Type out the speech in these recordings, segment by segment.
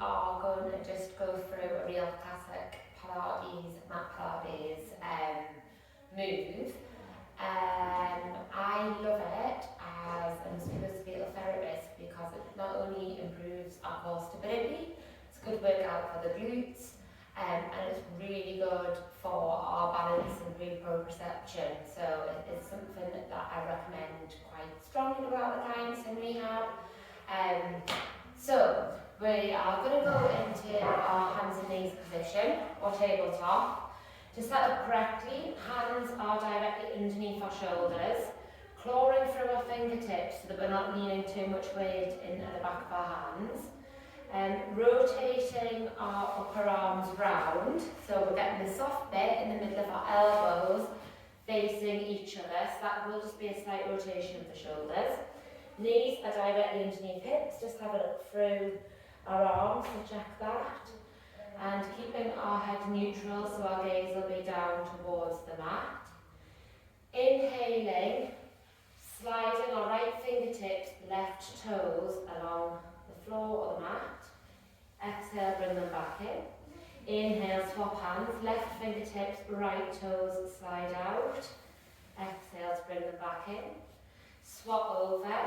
are going to just go through a real classic Pilates, mat Pilates move. I love it as a musculoskeletal therapist because it not only improves our core stability, it's a good workout for the glutes, and it's really good for our balance and brain proprioception. So it's something that I recommend quite strongly throughout the clients in rehab. So we are going to go into our hands and knees position or tabletop. To set up correctly, hands are directly underneath our shoulders, clawing through our fingertips so that we're not leaning too much weight into the back of our hands. Rotating our upper arms round, so we're getting the soft bit in the middle of our elbows facing each other, so that will just be a slight rotation of the shoulders. Knees are directly underneath hips, just have a look through our arms to check that. And keeping our head neutral so our gaze will be down towards the mat. Inhaling, sliding our right fingertips, left toes along the floor or the mat. Exhale, bring them back in. Inhale, swap hands, left fingertips, right toes slide out. Exhale to bring them back in. Swap over,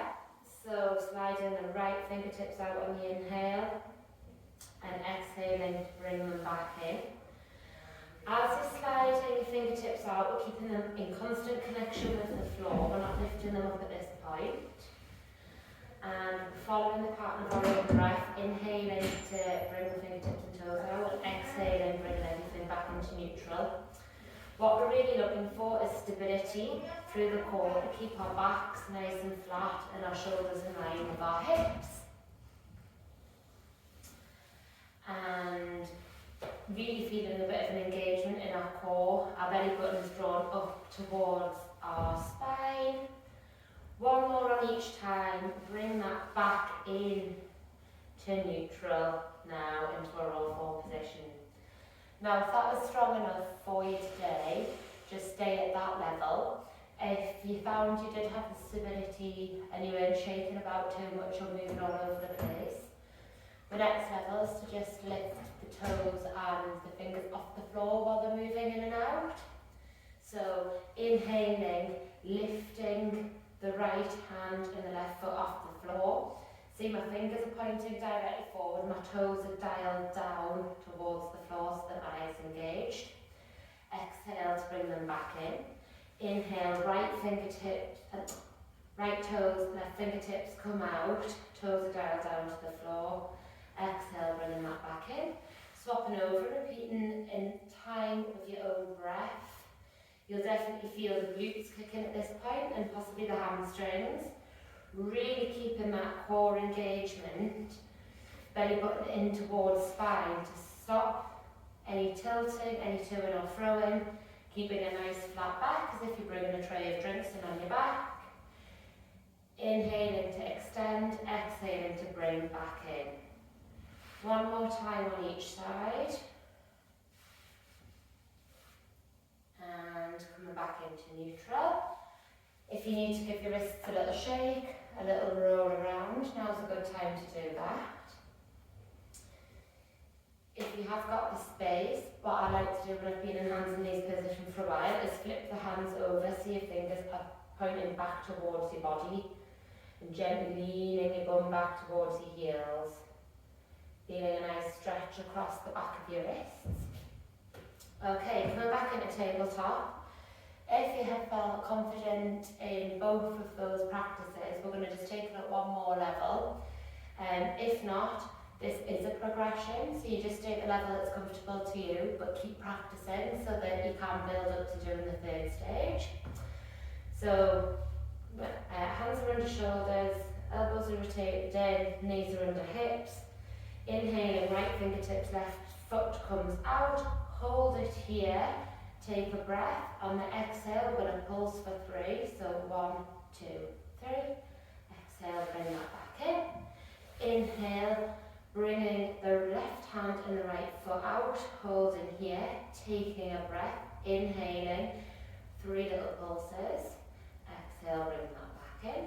so sliding the right fingertips out on the inhale. And exhaling to bring them back in. As you're sliding your fingertips out, we're keeping them in constant connection with the floor. We're not lifting them up at this point. And following the pattern of our own breath, inhaling to bring the fingertips and toes out, and exhaling, bringing everything back into neutral. What we're really looking for is stability through the core to keep our backs nice and flat and our shoulders in line with our hips. And really feeling a bit of an engagement in our core. Our belly button is drawn up towards our spine. One more on each time. Bring that back in to neutral now into our all four position. Now if that was strong enough for you today, just stay at that level. If you found you did have the stability and you weren't shaking about too much or moving all over the place, the next level is to just lift the toes and the fingers off the floor while they're moving in and out. So inhaling, lifting the right hand and the left foot off the floor. See, my fingers are pointing directly forward, my toes are dialed down towards the floor so that my eyes engaged. Exhale to bring them back in. Inhale, right fingertips, right toes, left fingertips come out, toes are dialed down to the floor. Exhale, bringing that back in. Swapping over, repeating in time with your own breath. You'll definitely feel the glutes kicking at this point and possibly the hamstrings. Really keeping that core engagement. Belly button in towards spine to stop any tilting, any to-ing or fro-ing. Keeping a nice flat back as if you're bringing a tray of drinks in on your back. Inhaling to extend, exhaling to bring back in. One more time on each side. And coming back into neutral. If you need to give your wrists a little shake, a little roll around, now's a good time to do that. If you have got the space, what I like to do when I've been in hands and knees position for a while is flip the hands over so your fingers are pointing back towards your body and gently leaning your bum back towards your heels. Feeling a nice stretch across the back of your wrists. Okay, coming back into tabletop. If you have felt confident in both of those practices, we're going to just take it at one more level. If not, this is a progression, so you just take the level that's comfortable to you, but keep practicing so that you can build up to doing the third stage. So, hands are under shoulders, elbows are rotated in, knees are under hips. Inhaling, right fingertips, left foot comes out, hold it here, take a breath. On the exhale, we're going to pulse for 3, so 1, 2, 3. Exhale, bring that back in. Inhale, bringing the left hand and the right foot out, holding here, taking a breath, inhaling, 3 little pulses. Exhale, bring that back in.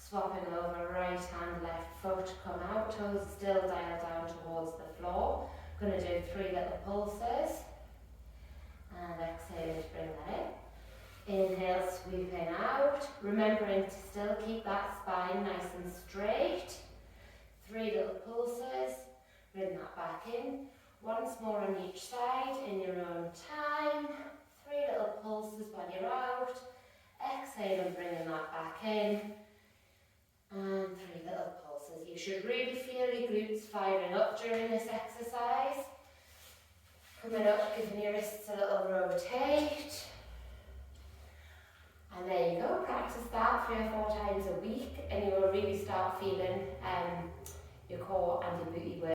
Swapping over, right hand, left foot. foot, come out, toes still dial down towards the floor. Going to do 3 little pulses. And exhale to bring that in. Inhale, sweeping out. Remembering to still keep that spine nice and straight. 3 little pulses. Bring that back in. Once more on each side in your own time. 3 little pulses when you're out. Exhale and bringing that back in. And 3 little pulses. You should really feel your glutes firing up during this exercise. Coming up, giving your wrists a little rotate. And there you go, practice that 3 or 4 times a week and you will really start feeling your core and your booty work.